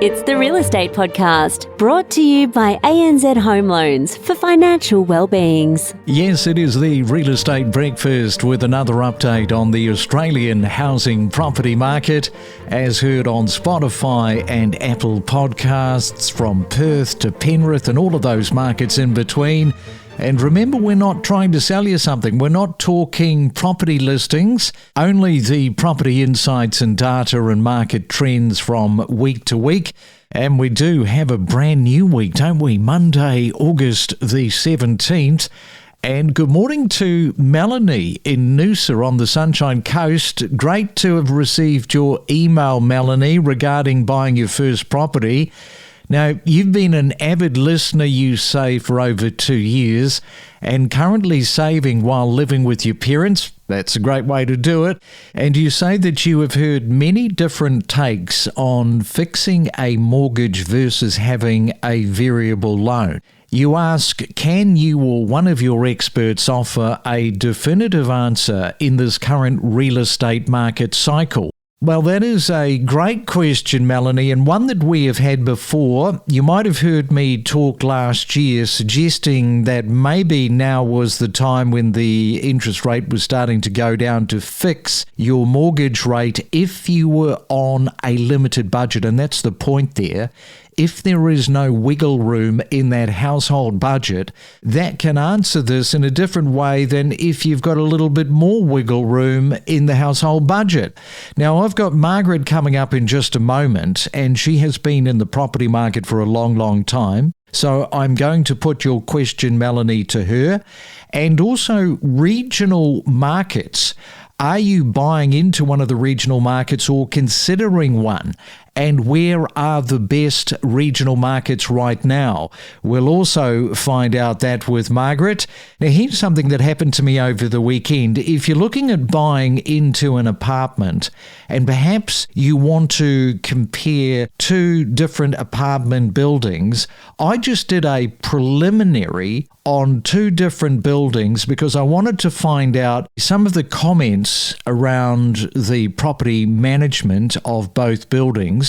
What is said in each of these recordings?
It's the Real Estate Podcast, brought to you by ANZ Home Loans for financial well-beings. Yes, it is the Real Estate Breakfast with another update on the Australian housing property market, as heard on Spotify and Apple Podcasts, from Perth to Penrith and all of those markets in between. And remember, we're not trying to sell you something. We're not talking property listings, only the property insights and data and market trends from week to week. And we do have a brand new week, don't we? Monday, August the 17th. And good morning to Melanie in Noosa on the Sunshine Coast. Great to have received your email, Melanie, regarding buying your first property. Now, you've been an avid listener, you say, for over 2 years and currently saving while living with your parents. That's a great way to do it. And you say that you have heard many different takes on fixing a mortgage versus having a variable loan. You ask, can you or one of your experts offer a definitive answer in this current real estate market cycle? Well, that is a great question, Melanie, and one that we have had before. You might have heard me talk last year suggesting that maybe now was the time when the interest rate was starting to go down to fix your mortgage rate if you were on a limited budget, and that's the point there. If there is no wiggle room in that household budget, that can answer this in a different way than if you've got a little bit more wiggle room in the household budget. Now, I've got Margaret coming up in just a moment, and she has been in the property market for a long, long time. So I'm going to put your question, Melanie, to her. And also regional markets. Are you buying into one of the regional markets or considering one? And where are the best regional markets right now? We'll also find out that with Margaret. Now, here's something that happened to me over the weekend. If you're looking at buying into an apartment and perhaps you want to compare two different apartment buildings, I just did a preliminary on two different buildings because I wanted to find out some of the comments around the property management of both buildings.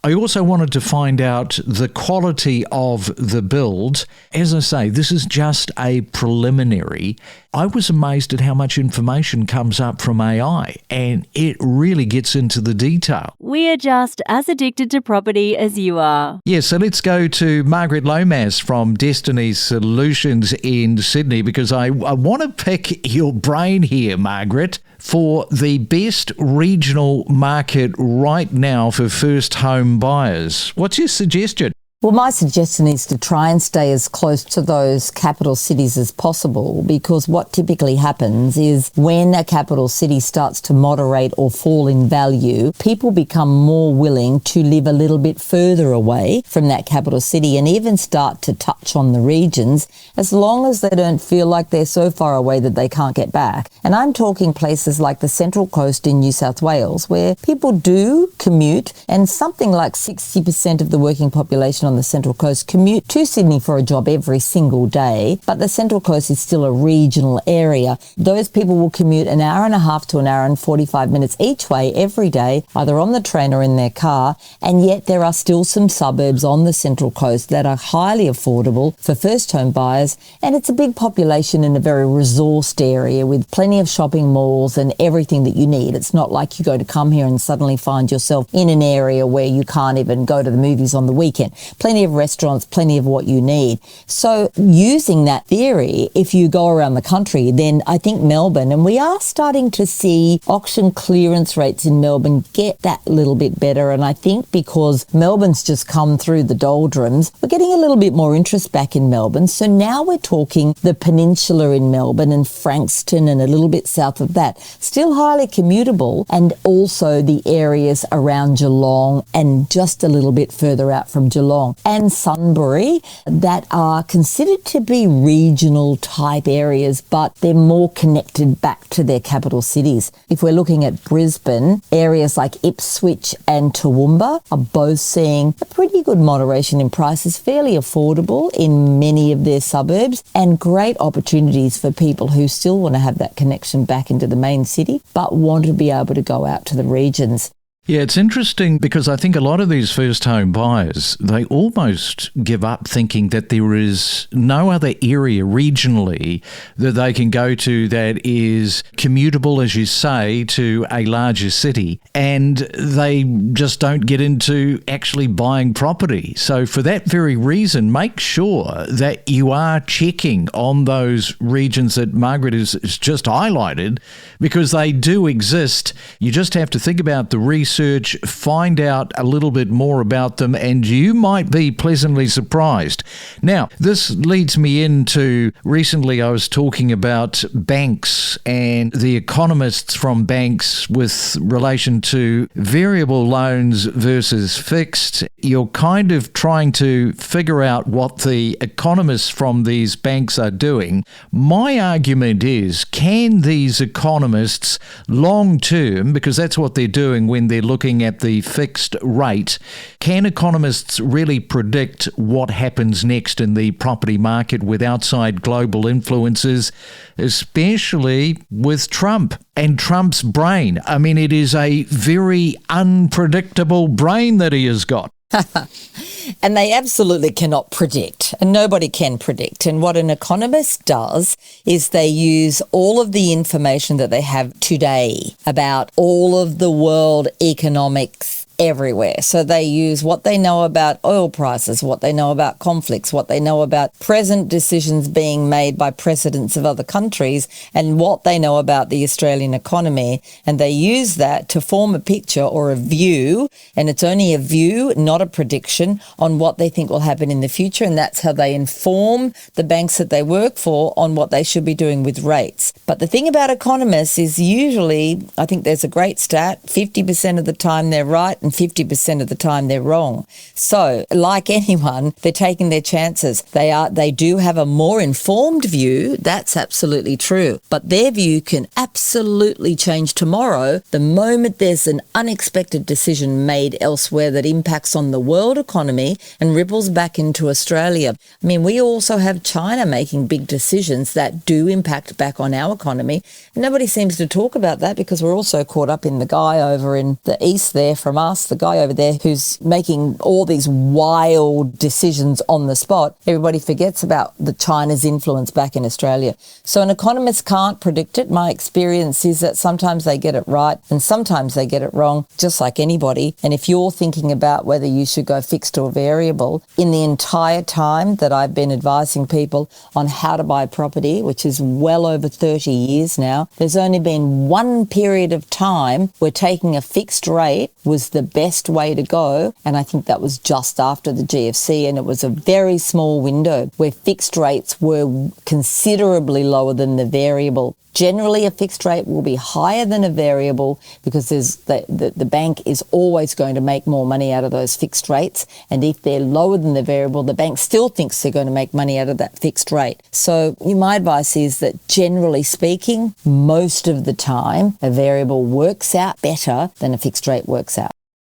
I also wanted to find out the quality of the build. As I say, this is just a preliminary. I was amazed at how much information comes up from AI, and it really gets into the detail. We are just as addicted to property as you are. Yeah, so let's go to Margaret Lomas from Destiny Solutions in Sydney, because I want to pick your brain here, Margaret, for the best regional market right now for first home buyers. What's your suggestion? Well, my suggestion is to try and stay as close to those capital cities as possible, because what typically happens is when a capital city starts to moderate or fall in value, people become more willing to live a little bit further away from that capital city and even start to touch on the regions, as long as they don't feel like they're so far away that they can't get back. And I'm talking places like the Central Coast in New South Wales, where people do commute, and something like 60% of the working population on the Central Coast commute to Sydney for a job every single day, but the Central Coast is still a regional area. Those people will commute an hour and a half to an hour and 45 minutes each way every day, either on the train or in their car, and yet there are still some suburbs on the Central Coast that are highly affordable for first home buyers, and it's a big population in a very resourced area with plenty of shopping malls and everything that you need. It's not like you go to come here and suddenly find yourself in an area where you can't even go to the movies on the weekend. Plenty of restaurants, plenty of what you need. So using that theory, if you go around the country, then I think Melbourne, and we are starting to see auction clearance rates in Melbourne get that little bit better. And I think because Melbourne's just come through the doldrums, we're getting a little bit more interest back in Melbourne. So now we're talking the peninsula in Melbourne and Frankston and a little bit south of that. Still highly commutable, and also the areas around Geelong and just a little bit further out from Geelong and Sunbury that are considered to be regional type areas, but they're more connected back to their capital cities. If we're looking at Brisbane, areas like Ipswich and Toowoomba are both seeing a pretty good moderation in prices, fairly affordable in many of their suburbs, and great opportunities for people who still want to have that connection back into the main city, but want to be able to go out to the regions. Yeah, it's interesting because I think a lot of these first home buyers, they almost give up thinking that there is no other area regionally that they can go to that is commutable, as you say, to a larger city. And they just don't get into actually buying property. So for that very reason, make sure that you are checking on those regions that Margaret has just highlighted, because they do exist. You just have to think about the research, find out a little bit more about them, and you might be pleasantly surprised. Now, this leads me into, recently I was talking about banks and the economists from banks with relation to variable loans versus fixed. You're kind of trying to figure out what the economists from these banks are doing. My argument is, can these economists long term, because that's what they're doing when they're looking at the fixed rate, can economists really predict what happens next in the property market with outside global influences, especially with Trump and Trump's brain? I mean, it is a very unpredictable brain that he has got. And they absolutely cannot predict, and nobody can predict. And what an economist does is they use all of the information that they have today about all of the world economics everywhere. So they use what they know about oil prices, what they know about conflicts, what they know about present decisions being made by presidents of other countries, and what they know about the Australian economy. And they use that to form a picture or a view, and it's only a view, not a prediction, on what they think will happen in the future. And that's how they inform the banks that they work for on what they should be doing with rates. But the thing about economists is usually, I think there's a great stat, 50% of the time they're right and 50% of the time they're wrong. So, like anyone, they're taking their chances. They do have a more informed view, that's absolutely true. But their view can absolutely change tomorrow the moment there's an unexpected decision made elsewhere that impacts on the world economy and ripples back into Australia. I mean, we also have China making big decisions that do impact back on our economy. Nobody seems to talk about that because we're also caught up in the guy over in the east there from us, the guy over there who's making all these wild decisions on the spot. Everybody forgets about the China's influence back in Australia. So an economist can't predict it. My experience is that sometimes they get it right and sometimes they get it wrong, just like anybody. And if you're thinking about whether you should go fixed or variable, in the entire time that I've been advising people on how to buy property, which is well over 30 years now, there's only been one period of time where taking a fixed rate was the best way to go, and I think that was just after the GFC, and it was a very small window where fixed rates were considerably lower than the variable. Generally, a fixed rate will be higher than a variable because the bank is always going to make more money out of those fixed rates. And if they're lower than the variable, the bank still thinks they're going to make money out of that fixed rate. So my advice is that generally speaking, most of the time, a variable works out better than a fixed rate works out.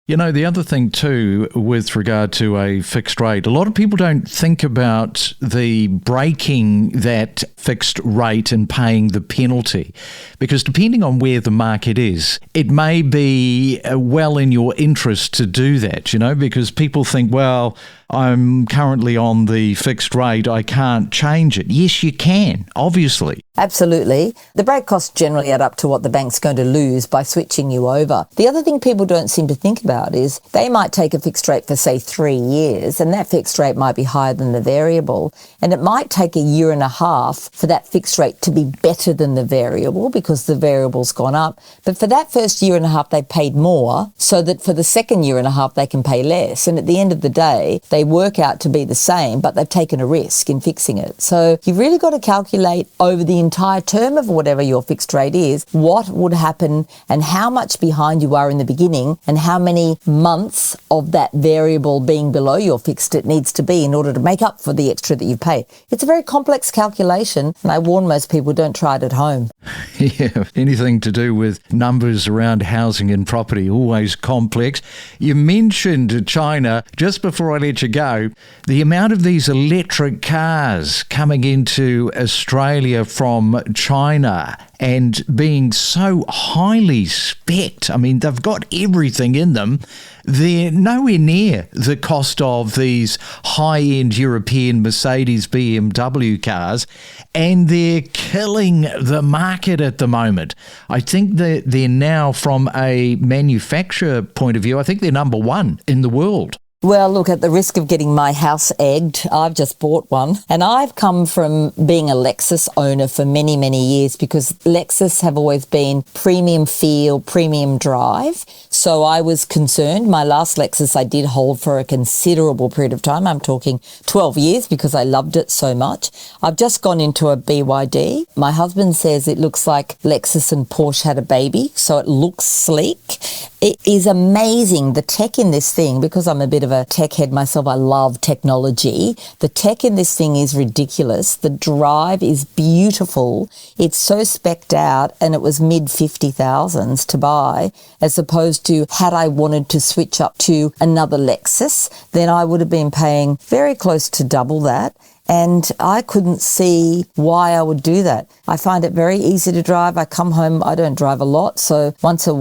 You know, the other thing too, with regard to a fixed rate, a lot of people don't think about the breaking that fixed rate and paying the penalty, because depending on where the market is, it may be well in your interest to do that, you know, because people think, well, I'm currently on the fixed rate, I can't change it. Yes, you can, obviously. Absolutely. The break costs generally add up to what the bank's going to lose by switching you over. The other thing people don't seem to think about is they might take a fixed rate for, say, 3 years, and that fixed rate might be higher than the variable, and it might take a year and a half for that fixed rate to be better than the variable because the variable's gone up. But for that first year and a half, they paid more, so that for the second year and a half, they can pay less. And at the end of the day, they work out to be the same, but they've taken a risk in fixing it. So you've really got to calculate over the entire term of whatever your fixed rate is, what would happen and how much behind you are in the beginning and how many months of that variable being below your fixed it needs to be in order to make up for the extra that you've paid. It's a very complex calculation, and I warn most people, don't try it at home. Yeah, anything to do with numbers around housing and property, always complex. You mentioned China. Just before I let you go, the amount of these electric cars coming into Australia from from China and being so highly spec'd. I mean, they've got everything in them. They're nowhere near the cost of these high-end European Mercedes, BMW cars, and they're killing the market at the moment. I think that they're now, from a manufacturer point of view, I think they're number one in the world. Well, look, at the risk of getting my house egged, I've just bought one. And I've come from being a Lexus owner for many, many years because Lexus have always been premium feel, premium drive. So I was concerned. My last Lexus I did hold for a considerable period of time. I'm talking 12 years because I loved it so much. I've just gone into a BYD. My husband says it looks like Lexus and Porsche had a baby, so it looks sleek. It is amazing, the tech in this thing, because I'm a bit of a tech head myself, I love technology. The tech in this thing is ridiculous. The drive is beautiful. It's so specced out, and it was mid-50,000s to buy, as opposed to had I wanted to switch up to another Lexus, then I would have been paying very close to double that. And I couldn't see why I would do that. I find it very easy to drive. I come home, I don't drive a lot, so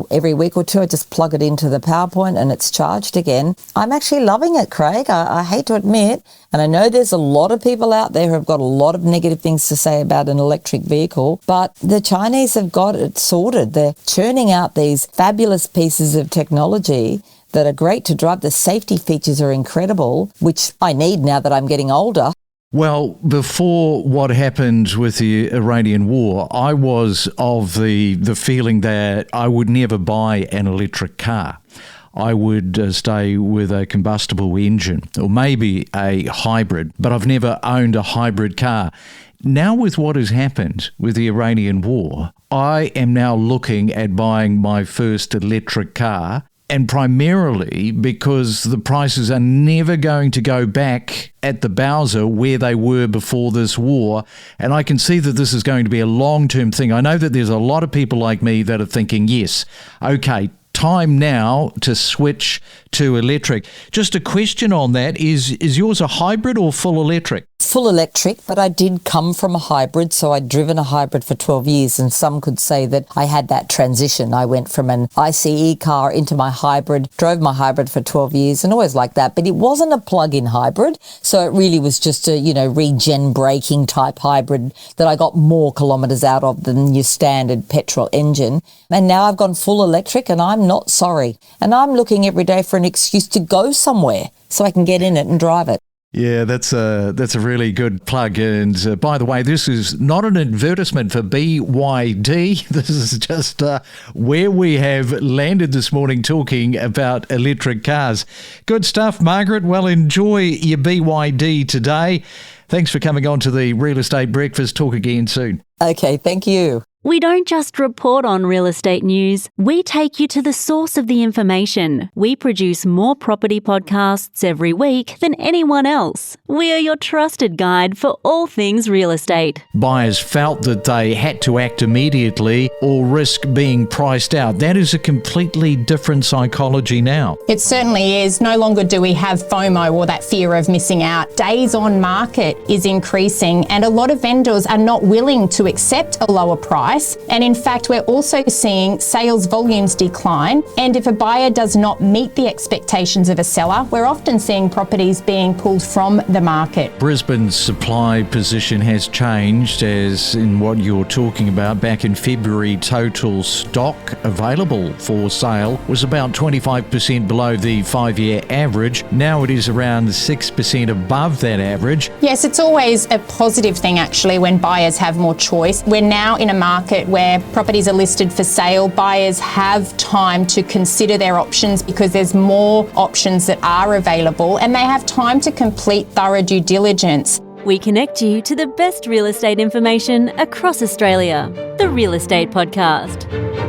every week or two I just plug it into the power point and it's charged again. I'm actually loving it, Craig. I hate to admit, and I know there's a lot of people out there who have got a lot of negative things to say about an electric vehicle, but the Chinese have got it sorted. They're churning out these fabulous pieces of technology that are great to drive. The safety features are incredible, which I need now that I'm getting older. Well, before what happened with the Iranian war, I was of the feeling that I would never buy an electric car. I would stay with a combustible engine or maybe a hybrid, but I've never owned a hybrid car. Now with what has happened with the Iranian war, I am now looking at buying my first electric car, and primarily because the prices are never going to go back at the Bowser where they were before this war. And I can see that this is going to be a long-term thing. I know that there's a lot of people like me that are thinking, yes, okay, time now to switch to electric. Just a question on that, is yours a hybrid or full electric? Full electric, but I did come from a hybrid, so I'd driven a hybrid for 12 years, and some could say that I had that transition. I went from an ICE car into my hybrid, drove my hybrid for 12 years, and always like that, but it wasn't a plug-in hybrid, so it really was just a, regen braking type hybrid that I got more kilometres out of than your standard petrol engine. And now I've gone full electric, and I'm not sorry. And I'm looking every day for an excuse to go somewhere so I can get in it and drive it. Yeah, that's a really good plug. And by the way, this is not an advertisement for BYD. This is just where we have landed this morning talking about electric cars. Good stuff, Margaret. Well, enjoy your BYD today. Thanks for coming on to the Real Estate Breakfast. Talk again soon. Okay, thank you. We don't just report on real estate news, we take you to the source of the information. We produce more property podcasts every week than anyone else. We are your trusted guide for all things real estate. Buyers felt that they had to act immediately or risk being priced out. That is a completely different psychology now. It certainly is. No longer do we have FOMO or that fear of missing out. Days on market is increasing, and a lot of vendors are not willing to accept a lower price. And in fact, we're also seeing sales volumes decline. And if a buyer does not meet the expectations of a seller, we're often seeing properties being pulled from the market. Brisbane's supply position has changed, as in what you're talking about. Back in February, total stock available for sale was about 25% below the 5-year average. Now it is around 6% above that average. Yes, it's always a positive thing actually when buyers have more choice. We're now in a market where properties are listed for sale. Buyers have time to consider their options because there's more options that are available, and they have time to complete thorough due diligence. We connect you to the best real estate information across Australia. The Real Estate Podcast.